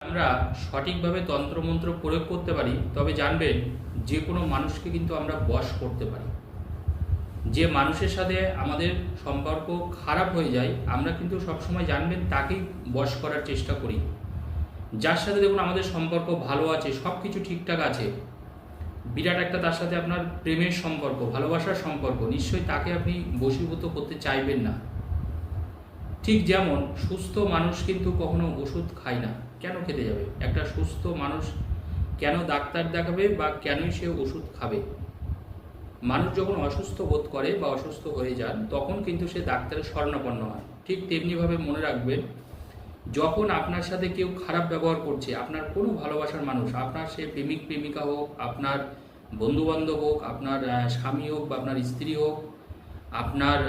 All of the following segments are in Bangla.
আমরা সঠিকভাবে তন্ত্রমন্ত্র প্রয়োগ করতে পারি, তবে জানবেন যে কোনো মানুষকে কিন্তু আমরা বশ করতে পারি। যে মানুষের সাথে আমাদের সম্পর্ক খারাপ হয়ে যায় আমরা কিন্তু সবসময় জানবেন তাকেই বশ করার চেষ্টা করি। যার সাথে দেখুন আমাদের সম্পর্ক ভালো আছে, সব কিছু ঠিকঠাক আছে, বিরাট একটা তার সাথে আপনার প্রেমের সম্পর্ক, ভালোবাসার সম্পর্ক, নিশ্চয়ই তাকে আপনি বশীভূত করতে চাইবেন না। ঠিক যেমন সুস্থ মানুষ কিন্তু কখনো ওষুধ খায় না। কেন খেতে যাবে? একটা সুস্থ মানুষ কেন ডাক্তার দেখাবে বা কেনই সে ওষুধ খাবে? মানুষ যখন অসুস্থ বোধ করে বা অসুস্থ হয়ে যান তখন কিন্তু সে ডাক্তারের শরণাপন্ন হয়। ঠিক তেমনিভাবে মনে রাখবেন, যখন আপনার সাথে কেউ খারাপ ব্যবহার করছে, আপনার কোনো ভালোবাসার মানুষ, আপনার সে প্রেমিক প্রেমিকা হোক, আপনার বন্ধুবান্ধব হোক, আপনার স্বামী হোক বা আপনার স্ত্রী হোক, আপনার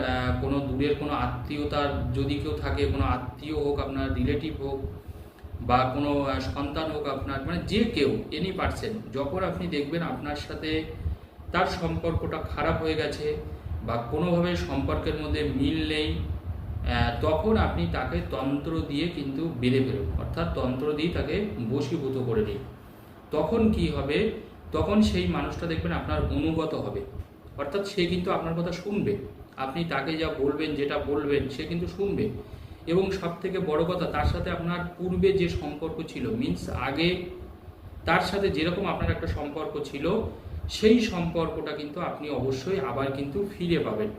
কোনো দূরের কোনো আত্মীয়তার যদি কেউ থাকে, কোনো আত্মীয় হোক, আপনার রিলেটিভ হোক বা কোনো সন্তান হোক, আপনার মানে যে কেউ এনি পারসন, যখন আপনি দেখবেন আপনার সাথে তার সম্পর্কটা খারাপ হয়ে গেছে বা কোনোভাবে সম্পর্কের মধ্যে মিল নেই, তখন আপনি তাকে তন্ত্র দিয়ে কিন্তু বেঁধে ফেলুন, অর্থাৎ তন্ত্র দিয়ে তাকে বশীভূত করে দিন। তখন কি হবে? তখন সেই মানুষটা দেখবেন আপনার অনুগত হবে, অর্থাৎ সে কিন্তু আপনার কথা শুনবে। আপনি তাকে যা বলবেন, যেটা বলবেন, সে কিন্তু শুনবে। এবং সব থেকে বড় কথা, তার সাথে আপনার পূর্বে যে সম্পর্ক ছিল, মিন্স আগে তার সাথে যেরকম আপনার একটা সম্পর্ক ছিল, সেই সম্পর্কটা কিন্তু আপনি অবশ্যই আবার কিন্তু ফিরে পাবেন।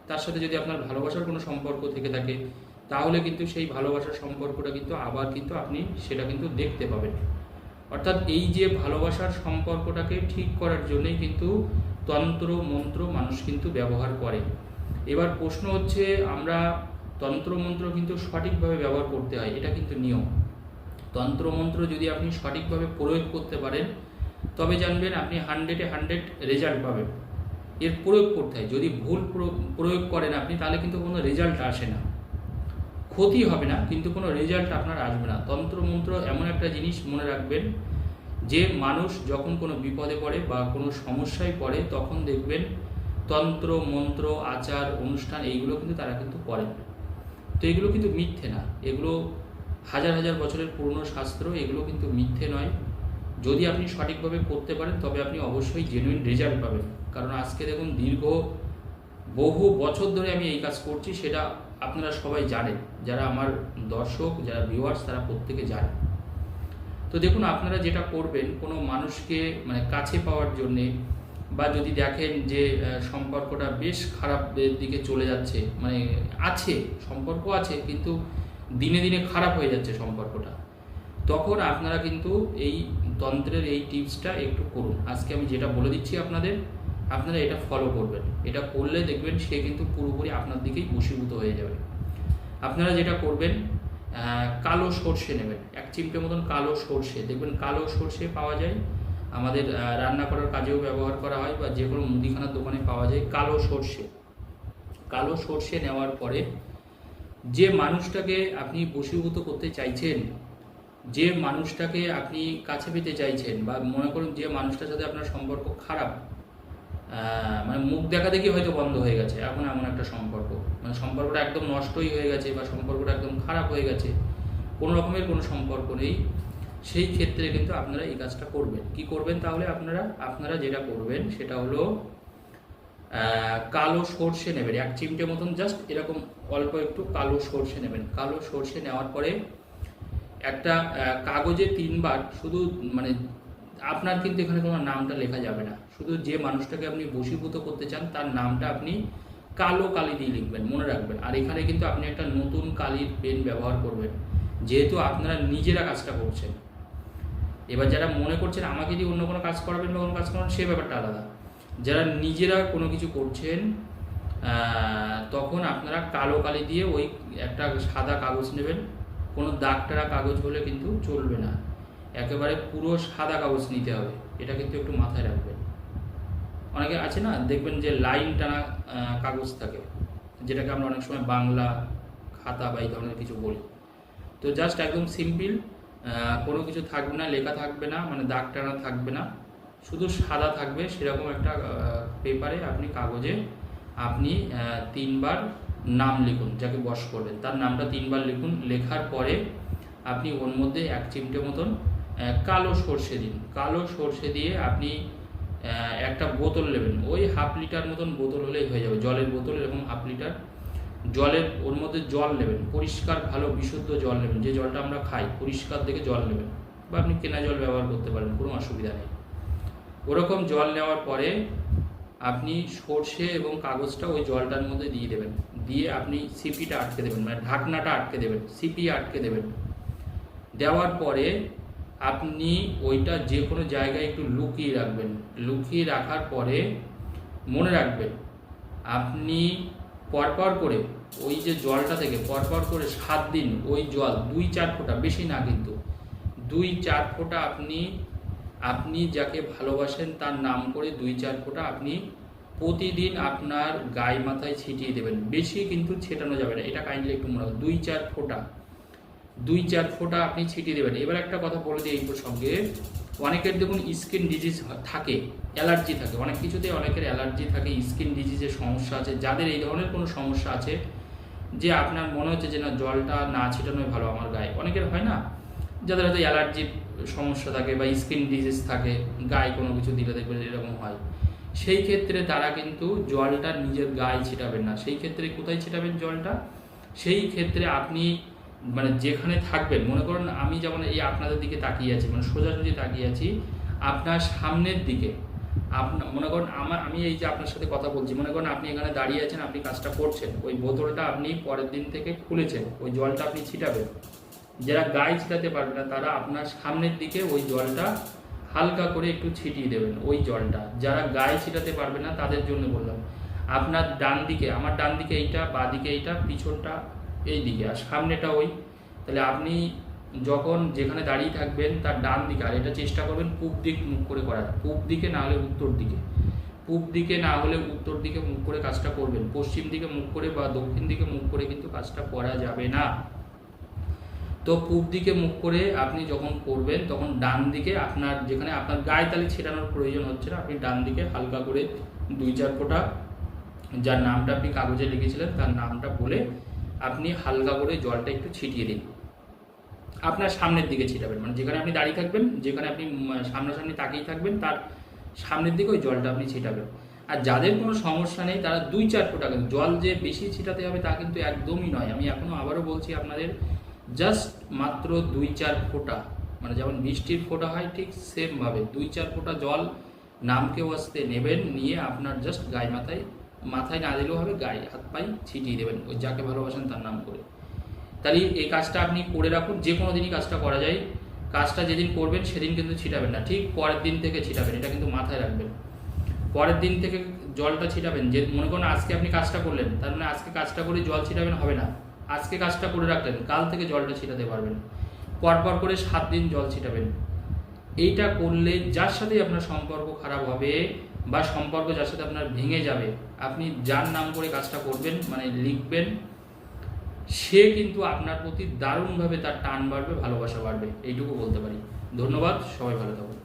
তার সাথে যদি আপনার ভালোবাসার কোনো সম্পর্ক থেকে থাকে, তাহলে কিন্তু সেই ভালোবাসার সম্পর্কটা কিন্তু আবার কিন্তু আপনি সেটা কিন্তু দেখতে পাবেন। অর্থাৎ এই যে ভালোবাসার সম্পর্কটাকে ঠিক করার জন্যই কিন্তু তন্ত্র মন্ত্র মানুষ কিন্তু ব্যবহার করে। এবার প্রশ্ন হচ্ছে, আমরা তন্ত্রমন্ত্র কিন্তু সঠিকভাবে ব্যবহার করতে হয়, এটা কিন্তু নিয়ম। তন্ত্রমন্ত্র যদি আপনি সঠিকভাবে প্রয়োগ করতে পারেন তবে জানবেন আপনি 100-100 রেজাল্ট পাবেন। এর প্রয়োগ করতে হয়, যদি ভুল প্রয়োগ করেন আপনি, তাহলে কিন্তু কোনো রেজাল্ট আসে না। ক্ষতি হবে না কিন্তু কোনো রেজাল্ট আপনার আসবে না। তন্ত্রমন্ত্র এমন একটা জিনিস, মনে রাখবেন, যে মানুষ যখন কোনো বিপদে পড়ে বা কোনো সমস্যায় পড়ে তখন দেখবেন তন্ত্র মন্ত্র আচার অনুষ্ঠান এইগুলো কিন্তু তারা কিন্তু করেন। তো এগুলো কিন্তু মিথ্যে না, এগুলো হাজার হাজার বছরের পুরনো শাস্ত্র, এগুলো কিন্তু মিথ্যে নয়। যদি আপনি সঠিকভাবে করতে পারেন তবে আপনি অবশ্যই জেনুইন রেজাল্ট পাবেন। কারণ আজকে দেখুন বহু বছর ধরে আমি এই কাজ করছি, সেটা আপনারা সবাই জানেন, যারা আমার দর্শক, যারা ভিউয়ার্স, তারা প্রত্যেকে জানেন। তো দেখুন, আপনারা যেটা করবেন, কোনো মানুষকে মানে কাছে পাওয়ার জন্যে, বা যদি দেখেন যে সম্পর্কটা বেশ খারাপের দিকে চলে যাচ্ছে, মানে আছে সম্পর্ক আছে কিন্তু দিনে দিনে খারাপ হয়ে যাচ্ছে সম্পর্কটা, তখন আপনারা কিন্তু এই তন্ত্রের এই টিপসটা একটু করুন। আজকে আমি যেটা বলে দিচ্ছি আপনারা এটা ফলো করবেন। এটা করলে দেখবেন সে কিন্তু পুরোপুরি আপনার দিকেই বশীভূত হয়ে যাবে। আপনারা যেটা করবেন, কালো সর্ষে নেবেন, 1 চিমটে মতন কালো সর্ষে। দেখবেন কালো সর্ষে পাওয়া যায়, আমাদের রান্না করার কাজেও ব্যবহার করা হয় বা যে কোনো মুদিখানার দোকানে পাওয়া যায় কালো সর্ষে। কালো সর্ষে নেওয়ার পরে যে মানুষটাকে আপনি বশীভূত করতে চাইছেন, যে মানুষটাকে আপনি কাছে পেতে চাইছেন, বা মনে করুন যে মানুষটার সাথে আপনার সম্পর্ক খারাপ, মানে মুখ দেখা দেখি হয়তো বন্ধ হয়ে গেছে, এখন এমন একটা সম্পর্ক, মানে সম্পর্কটা একদম নষ্টই হয়ে গেছে বা সম্পর্কটা একদম খারাপ হয়ে গেছে, কোনো রকমের কোনো সম্পর্ক নেই, সেই ক্ষেত্রে কিন্তু আপনারা এই কাজটা করবেন। কি করবেন তাহলে? আপনারা যেটা করবেন সেটা হলো, কালো সর্ষে নেবেন 1 চিমটে মতন, জাস্ট এরকম অল্প একটু কালো সর্ষে নেবেন। কালো সর্ষে নেওয়ার পরে একটা কাগজে 3বার, শুধু মানে আপনার কিন্তু এখানে কোনো নামটা লেখা যাবে না, শুধু যে মানুষটাকে আপনি বশীভূত করতে চান তার নামটা আপনি কালো কালি দিয়ে লিখবেন, মনে রাখবেন। আর এখানে কিন্তু আপনি একটা নতুন কালির পেন ব্যবহার করবেন, যেহেতু আপনারা নিজেরা কাজটা করছেন। এবার যারা মনে করছেন আমাকে দিয়ে অন্য কোনো কাজ করাবেন বা কোনো কাজ করাবেন, সে ব্যাপারটা আলাদা। যারা নিজেরা কোনো কিছু করছেন, তখন আপনারা কালো কালি দিয়ে ওই একটা সাদা কাগজ নেবেন, কোনো দাগ টানা কাগজ হলে কিন্তু চলবে না, একেবারে পুরো সাদা কাগজ নিতে হবে, এটা কিন্তু একটু মাথায় রাখবেন। অনেকে আছে না, দেখবেন যে লাইন টানা কাগজ থাকে, যেটাকে আমরা অনেক সময় বাংলা খাতা বা এই ধরনের কিছু বলি। তো জাস্ট একদম সিম্পল, কোনো কিছু থাকবে না, লেখা থাকবে না, মানে দাগ টানা থাকবে না, শুধু সাদা থাকবে, সেরকম একটা পেপারে আপনি কাগজে আপনি 3বার নাম লিখুন, যাকে বশ করবেন তার নামটা 3বার লিখুন। লেখার পরে আপনি ওর মধ্যে 1 চিমটে মতন কালো সর্ষে দিন। কালো সর্ষে দিয়ে আপনি একটা বোতল নেবেন, ওই 1/2 লিটার মতন বোতল হলেই হয়ে যাবে, জলের বোতল, এরকম 1/2 লিটার জলের ওর মধ্যে জল নেবেন, পরিষ্কার ভালো বিশুদ্ধ জল নেবেন, যে জলটা আমরা খাই পরিষ্কার দেখে জল নেবেন, বা আপনি কেনা জল ব্যবহার করতে পারেন, কোনো অসুবিধা নেই। ওরকম জল নেওয়ার পরে আপনি সর্ষে এবং কাগজটা ওই জলটার মধ্যে দিয়ে দেবেন, দিয়ে আপনি সিপিটা আটকে দেবেন, মানে ঢাকনাটা আটকে দেবেন, সিপি আটকে দেবেন। দেওয়ার পরে আপনি ওইটা যে কোনো জায়গায় একটু লুকিয়ে রাখবেন। লুকিয়ে রাখার পরে মনে রাখবেন আপনি পরপর করে ওই যে জলটা থেকে পরপর করে 7 দিন ওই জল 2-4 ফোঁটা, বেশি না কিন্তু 2-4 ফোঁটা আপনি যাকে ভালোবাসেন তার নাম করে 2-4 ফোঁটা আপনি প্রতিদিন আপনার গায়ে মাথায় ছিটিয়ে দেবেন। বেশি কিন্তু ছেটানো যাবে না, এটা কাইন্ডলি একটু মনে রাখবেন। 2-4 ফোঁটা আপনি ছিটিয়ে দেবেন। এবার একটা কথা বলে দিই এই প্রসঙ্গে, অনেকের দেখুন স্কিন ডিজিজ থাকে, অ্যালার্জি থাকে, অনেক কিছুতে অনেকের অ্যালার্জি থাকে, স্কিন ডিজিজের সমস্যা আছে। যাদের এই ধরনের কোনো সমস্যা আছে, যে আপনার মনে হচ্ছে যে না জলটা না ছিটানোই ভালো আমার গায়ে, অনেকের হয় না, যাদের হয়তো অ্যালার্জির সমস্যা থাকে বা স্কিন ডিজিজ থাকে, গায়ে কোনো কিছু দিলে দেখবেন এরকম হয়, সেই ক্ষেত্রে তারা কিন্তু জলটা নিজের গায়ে ছিটাবেন না। সেই ক্ষেত্রে কোথায় ছিটাবেন জলটা? সেই ক্ষেত্রে আপনি মানে যেখানে থাকবেন, মনে করুন আমি যেমন এই আপনাদের দিকে তাকিয়ে আছি, মানে সোজাসুজি তাকিয়ে আছি, আপনার সামনের দিকে, আপনার মনে করেন আমি এই যে আপনার সাথে কথা বলছি, মনে করেন আপনি এখানে দাঁড়িয়ে আছেন, আপনি কাজটা করছেন, ওই বোতলটা আপনি পরের দিন থেকে খুলেছেন, ওই জলটা আপনি ছিটাবেন। যারা গায়ে ছিটাতে পারবে না তারা আপনার সামনের দিকে ওই জলটা হালকা করে একটু ছিটিয়ে দেবেন, ওই জলটা। যারা গায়ে ছিটাতে পারবে না তাদের জন্য বললাম, আপনার ডান দিকে, আমার ডান দিকে এইটা, বাঁ দিকে এইটা, পিছনটা এই দিকে, আর সামনেটা ওই। তাহলে আপনি যখন যেখানে দাঁড়িয়ে থাকবেন তার ডান দিকে, আর এটা চেষ্টা করবেন পূব দিক মুখ করে করার, পূব দিকে না হলে উত্তর দিকে, পূব দিকে না হলে উত্তর দিকে মুখ করে কাজটা করবেন। পশ্চিম দিকে মুখ করে বা দক্ষিণ দিকে মুখ করে কিন্তু কাজটা করা যাবে না। তো পূব দিকে মুখ করে আপনি যখন করবেন তখন ডান দিকে আপনার যেখানে আপনার গায়ে তালে ছেটানোর প্রয়োজন হচ্ছে না, আপনি ডান দিকে হালকা করে 2-4 ফোঁটা, যার নামটা আপনি কাগজে লিখেছিলেন তার নামটা বলে আপনি হালকা করে জলটা একটু ছিটিয়ে দিন। আপনার সামনের দিকে ছিটাবেন, মানে যেখানে আপনি দাঁড়িয়ে থাকবেন, যেখানে আপনি সামনাসামনি তাকিয়ে থাকবেন তার সামনের দিকে ওই জলটা আপনি ছিটাবেন। আর যাদের কোনো সমস্যা নেই তারা 2-4 ফোঁটা, কিন্তু জল যে বেশি ছিটাতে হবে তা কিন্তু একদমই নয়। আমি এখনও আবারও বলছি আপনাদের, জাস্ট মাত্র 2-4 ফোঁটা, মানে যেমন বৃষ্টির ফোঁটা হয় ঠিক সেমভাবে 2-4 ফোঁটা জল নামকে ওয়াস্তে নেবেন, নিয়ে আপনার জাস্ট গায়ে মাথায় না দিলেও হবে, গায়ে হাত পায়ে ছিটিয়ে দেবেন ওই যাকে ভালোবাসেন তার নাম করে। তাহলে এই কাজটা আপনি করে রাখুন, যে কোনো দিনই কাজটা করা যায়। কাজটা যেদিন করবেন সেদিন কিন্তু ছিটাবেন না, ঠিক পরের দিন থেকে ছিটাবেন, এটা কিন্তু মাথায় রাখবেন। পরের দিন থেকে জলটা ছিটাবেন, যে মনে করুন আজকে আপনি কাজটা করলেন, তার মানে আজকে কাজটা করে জল ছিটাবেন হবে না, আজকে কাজটা করে রাখলেন, কাল থেকে জলটা ছিটাতে পারবেন। পরপর করে 7 দিন জল ছিটাবেন। এইটা করলে যার সাথেই আপনার সম্পর্ক খারাপ হবে বা সম্পর্ক যার সাথে আপনার ভেঙে যাবে, আপনি যার নাম করে কাজটা করবেন, মানে লিখবেন, সে কিন্তু আপনার প্রতি দারুণভাবে তার টান বাড়বে, ভালোবাসা বাড়বে, এইটুকু বলতে পারি। ধন্যবাদ, সবাই ভালো থাকুন।